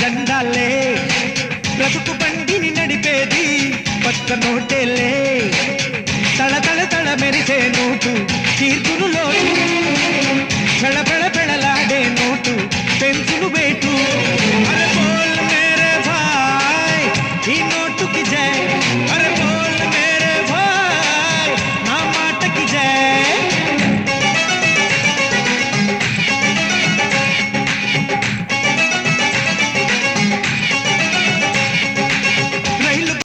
జెండాలే బ్రతుకు బండిని నడిపేది పచ్చ నోటేలే తళ తళ తళ మెరిసే నోటు తీర్చును లోటు పెళ పెళ పెళలాడే నోటు పెంచును వేటు అరే బోల్ మేరే భాయ్ ఈ నోటుకి జై అరే బోల్ మేరే భాయ్ నా మాటకి జై